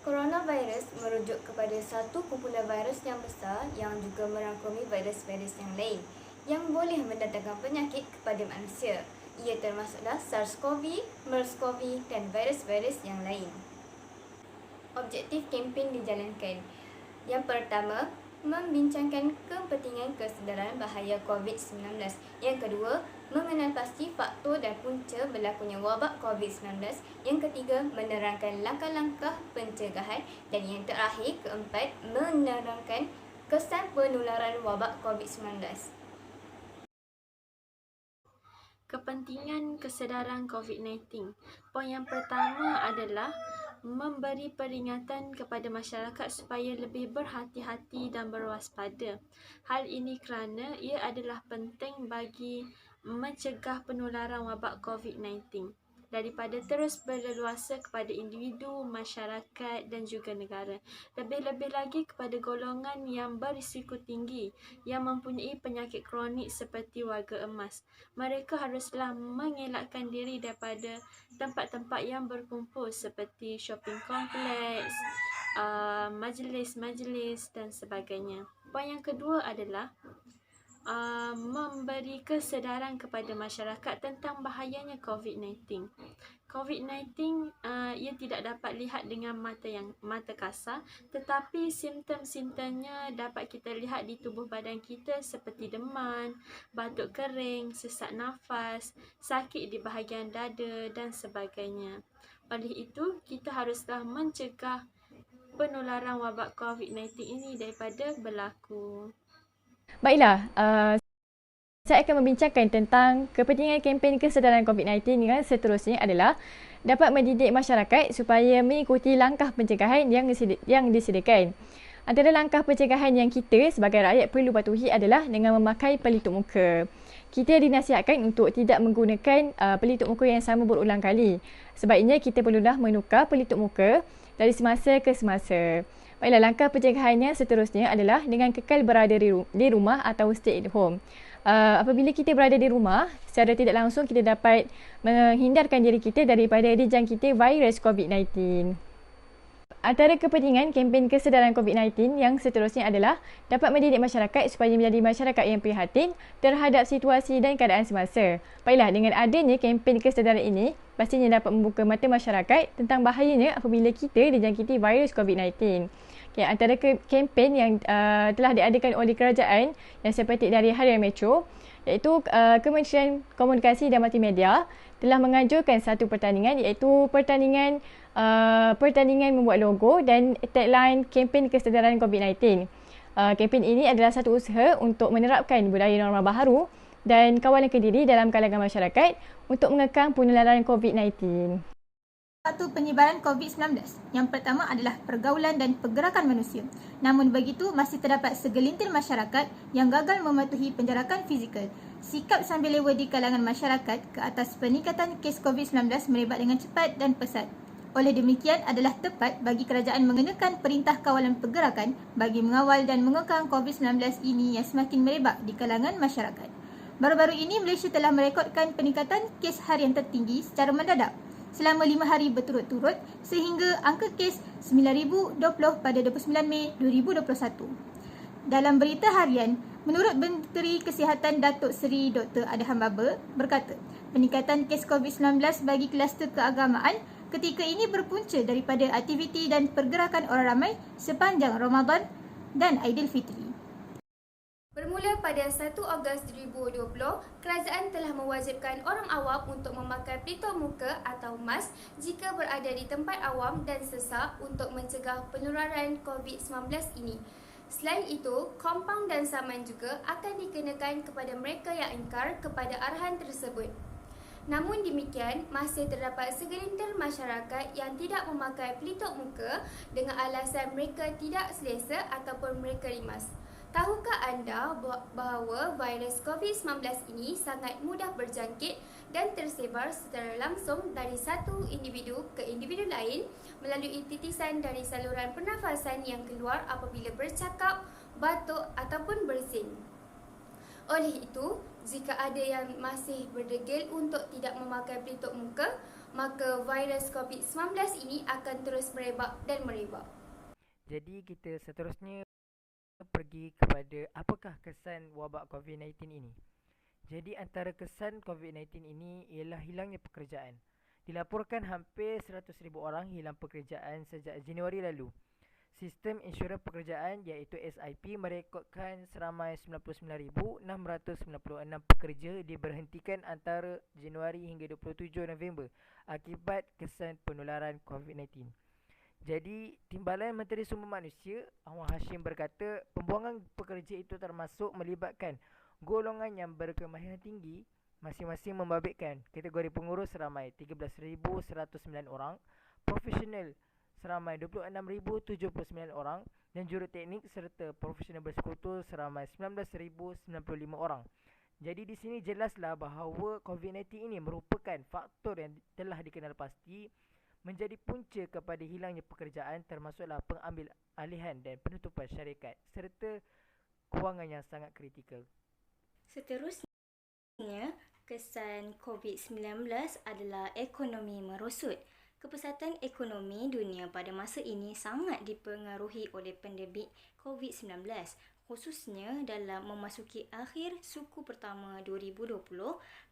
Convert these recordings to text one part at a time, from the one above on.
Coronavirus merujuk kepada satu kumpulan virus yang besar yang juga merangkumi virus-virus yang lain yang boleh mendatangkan penyakit kepada manusia. Ia termasuklah SARS-CoV, MERS-CoV dan virus-virus yang lain. Objektif kempen dijalankan. Yang pertama, membincangkan kepentingan kesedaran bahaya COVID-19. Yang kedua, mengenal pasti faktor dan punca berlakunya wabak COVID-19. Yang ketiga, menerangkan langkah-langkah pencegahan. Dan yang terakhir, keempat, menerangkan kesan penularan wabak COVID-19. Kepentingan kesedaran COVID-19. Poin yang pertama adalah memberi peringatan kepada masyarakat supaya lebih berhati-hati dan berwaspada. Hal ini kerana ia adalah penting bagi mencegah penularan wabak COVID-19 daripada terus berleluasa kepada individu, masyarakat dan juga negara. Lebih-lebih lagi kepada golongan yang berisiko tinggi yang mempunyai penyakit kronik seperti warga emas. Mereka haruslah mengelakkan diri daripada tempat-tempat yang berkumpul seperti shopping kompleks, majlis-majlis dan sebagainya. Poin yang kedua adalah memberi kesedaran kepada masyarakat tentang bahayanya COVID-19. COVID-19 ia tidak dapat lihat dengan mata kasar, tetapi simptom-simptomnya dapat kita lihat di tubuh badan kita seperti demam, batuk kering, sesak nafas, sakit di bahagian dada dan sebagainya. Oleh itu, kita haruslah mencegah penularan wabak COVID-19 ini daripada berlaku. Baiklah, saya akan membincangkan tentang kepentingan kempen kesedaran COVID-19 yang seterusnya adalah dapat mendidik masyarakat supaya mengikuti langkah pencegahan yang disediakan. Antara langkah pencegahan yang kita sebagai rakyat perlu patuhi adalah dengan memakai pelitup muka. Kita dinasihatkan untuk tidak menggunakan pelitup muka yang sama berulang kali. Sebaiknya kita perlulah menukar pelitup muka dari semasa ke semasa. Baiklah, langkah pencegahannya seterusnya adalah dengan kekal berada di rumah atau stay at home. Apabila kita berada di rumah, secara tidak langsung kita dapat menghindarkan diri kita daripada dijangkiti virus COVID-19. Antara kepentingan kempen kesedaran COVID-19 yang seterusnya adalah dapat mendidik masyarakat supaya menjadi masyarakat yang prihatin terhadap situasi dan keadaan semasa. Baiklah, dengan adanya kempen kesedaran ini, pastinya dapat membuka mata masyarakat tentang bahayanya apabila kita dijangkiti virus COVID-19. Okay, antara kempen yang telah diadakan oleh kerajaan yang seperti dari Harian Metro, iaitu Kementerian Komunikasi dan Multimedia telah menganjurkan satu pertandingan, iaitu pertandingan membuat logo dan tagline kempen kesedaran COVID-19. Kempen ini adalah satu usaha untuk menerapkan budaya norma baharu dan kawalan kediri dalam kalangan masyarakat untuk mengekang penularan COVID-19. Satu penyebaran COVID-19. Yang pertama adalah pergaulan dan pergerakan manusia. Namun begitu, masih terdapat segelintir masyarakat yang gagal mematuhi penjarakan fizikal. Sikap sambil lewa di kalangan masyarakat ke atas peningkatan kes COVID-19 merebak dengan cepat dan pesat. Oleh demikian, adalah tepat bagi kerajaan mengenakan perintah kawalan pergerakan bagi mengawal dan mengekang COVID-19 ini yang semakin merebak di kalangan masyarakat. Baru-baru ini, Malaysia telah merekodkan peningkatan kes harian tertinggi secara mendadak selama 5 hari berturut-turut sehingga angka kes 9,020 pada 29 Mei 2021. Dalam berita harian, menurut Menteri Kesihatan Datuk Seri Dr. Adham Baba berkata, peningkatan kes COVID-19 bagi kluster keagamaan ketika ini berpunca daripada aktiviti dan pergerakan orang ramai sepanjang Ramadan dan Aidilfitri. Bermula pada 1 Ogos 2020, kerajaan telah mewajibkan orang awam untuk memakai pelitup muka atau mask jika berada di tempat awam dan sesak untuk mencegah penularan COVID-19 ini. Selain itu, kompaun dan saman juga akan dikenakan kepada mereka yang ingkar kepada arahan tersebut. Namun demikian, masih terdapat segelintir masyarakat yang tidak memakai pelitup muka dengan alasan mereka tidak selesa ataupun mereka rimas. Tahukah anda bahawa virus COVID-19 ini sangat mudah berjangkit dan tersebar secara langsung dari satu individu ke individu lain melalui titisan dari saluran pernafasan yang keluar apabila bercakap, batuk ataupun bersin. Oleh itu, jika ada yang masih berdegil untuk tidak memakai pelitup muka, maka virus COVID-19 ini akan terus merebak dan merebak. Jadi kita seterusnya pergi kepada apakah kesan wabak COVID-19 ini. Jadi antara kesan COVID-19 ini ialah hilangnya pekerjaan. Dilaporkan hampir 100,000 orang hilang pekerjaan sejak Januari lalu. Sistem insurans pekerjaan iaitu SIP merekodkan seramai 99,696 pekerja diberhentikan antara Januari hingga 27 November akibat kesan penularan COVID-19. Jadi, Timbalan Menteri Sumber Manusia Anwar Hashim berkata pembuangan pekerja itu termasuk melibatkan golongan yang berkemahiran tinggi masing-masing membabitkan kategori pengurus seramai 13,109 orang, profesional seramai 26,079 orang dan juruteknik serta profesional bersekutu seramai 19,095 orang. Jadi di sini jelaslah bahawa COVID-19 ini merupakan faktor yang telah dikenal pasti menjadi punca kepada hilangnya pekerjaan termasuklah pengambil alihan dan penutupan syarikat serta kewangan yang sangat kritikal. Seterusnya, kesan COVID-19 adalah ekonomi merosot. Kepesatan ekonomi dunia pada masa ini sangat dipengaruhi oleh pandemik COVID-19, khususnya dalam memasuki akhir suku pertama 2020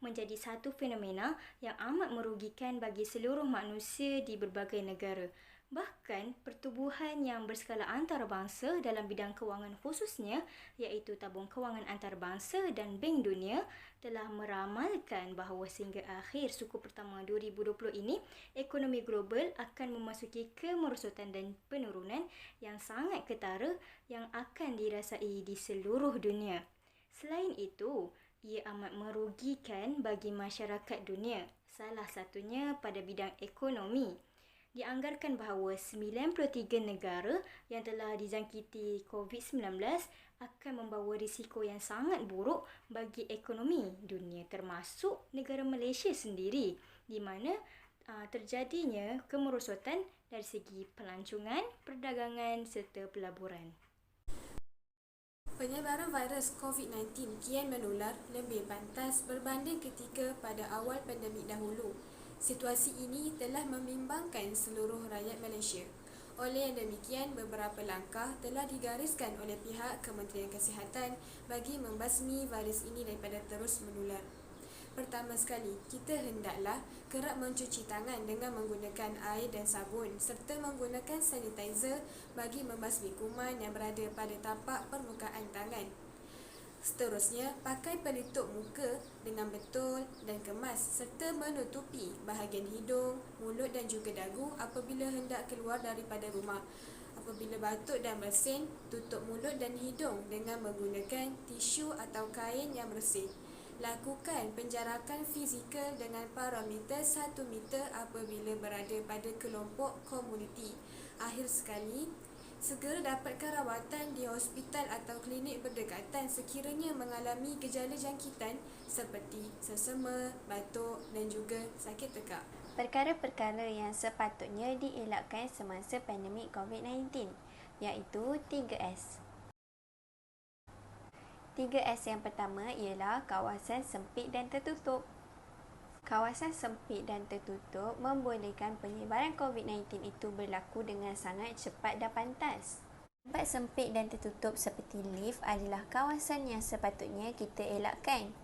menjadi satu fenomena yang amat merugikan bagi seluruh manusia di berbagai negara. Bahkan, pertubuhan yang berskala antarabangsa dalam bidang kewangan khususnya iaitu Tabung Kewangan Antarabangsa dan Bank Dunia telah meramalkan bahawa sehingga akhir suku pertama 2020 ini, ekonomi global akan memasuki kemerosotan dan penurunan yang sangat ketara yang akan dirasai di seluruh dunia. Selain itu, ia amat merugikan bagi masyarakat dunia, salah satunya pada bidang ekonomi. Dianggarkan bahawa 93 negara yang telah dijangkiti COVID-19 akan membawa risiko yang sangat buruk bagi ekonomi dunia termasuk negara Malaysia sendiri di mana terjadinya kemerosotan dari segi pelancongan, perdagangan serta pelaburan. Penyebaran virus COVID-19 kian menular lebih pantas berbanding ketika pada awal pandemik dahulu. Situasi ini telah membimbangkan seluruh rakyat Malaysia. Oleh yang demikian, beberapa langkah telah digariskan oleh pihak Kementerian Kesihatan bagi membasmi virus ini daripada terus menular. Pertama sekali, kita hendaklah kerap mencuci tangan dengan menggunakan air dan sabun serta menggunakan sanitizer bagi membasmi kuman yang berada pada tapak permukaan tangan. Seterusnya, pakai pelitup muka dengan betul dan kemas serta menutupi bahagian hidung, mulut dan juga dagu apabila hendak keluar daripada rumah. Apabila batuk dan bersin, tutup mulut dan hidung dengan menggunakan tisu atau kain yang bersih. Lakukan penjarakan fizikal dengan parameter 1 meter apabila berada pada kelompok komuniti. Akhir sekali, segera dapatkan rawatan di hospital atau klinik berdekatan sekiranya mengalami gejala jangkitan seperti selsema, batuk dan juga sakit tekak. Perkara-perkara yang sepatutnya dielakkan semasa pandemik COVID-19 iaitu 3S. 3S yang pertama ialah kawasan sempit dan tertutup. Kawasan sempit dan tertutup membolehkan penyebaran COVID-19 itu berlaku dengan sangat cepat dan pantas. Tempat sempit dan tertutup seperti lift adalah kawasan yang sepatutnya kita elakkan.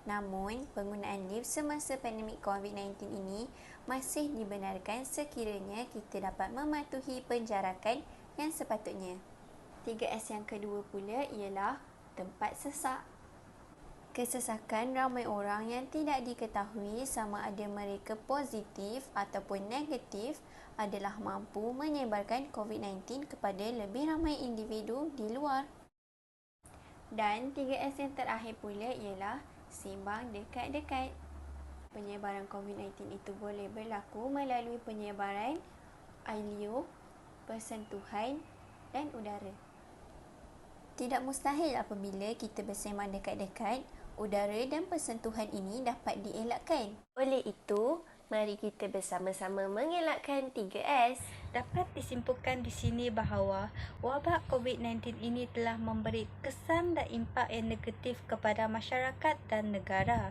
Namun, penggunaan lift semasa pandemik COVID-19 ini masih dibenarkan sekiranya kita dapat mematuhi penjarakan yang sepatutnya. 3S yang kedua pula ialah tempat sesak. Kesesakan ramai orang yang tidak diketahui sama ada mereka positif ataupun negatif adalah mampu menyebarkan COVID-19 kepada lebih ramai individu di luar. Dan 3S yang terakhir pula ialah sembang dekat-dekat. Penyebaran COVID-19 itu boleh berlaku melalui penyebaran air liur, persentuhan dan udara. Tidak mustahil apabila kita bersembang dekat-dekat, udara dan persentuhan ini dapat dielakkan. Oleh itu, mari kita bersama-sama mengelakkan 3S. Dapat disimpulkan di sini bahawa wabak COVID-19 ini telah memberi kesan dan impak yang negatif kepada masyarakat dan negara.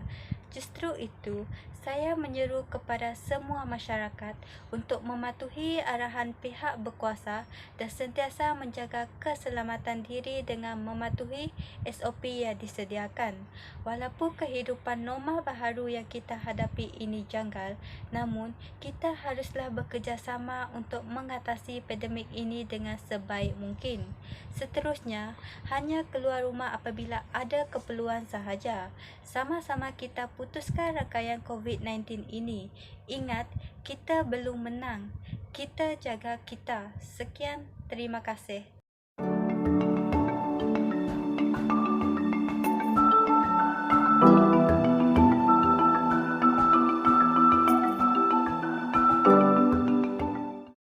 Justru itu, saya menyeru kepada semua masyarakat untuk mematuhi arahan pihak berkuasa dan sentiasa menjaga keselamatan diri dengan mematuhi SOP yang disediakan. Walaupun kehidupan normal baharu yang kita hadapi ini janggal, namun kita haruslah bekerjasama untuk mengatasi pandemik ini dengan sebaik mungkin. Seterusnya, hanya keluar rumah apabila ada keperluan sahaja. Sama-sama kita putuskan rangkaian COVID-19 ini. Ingat, kita belum menang. Kita jaga kita. Sekian, terima kasih.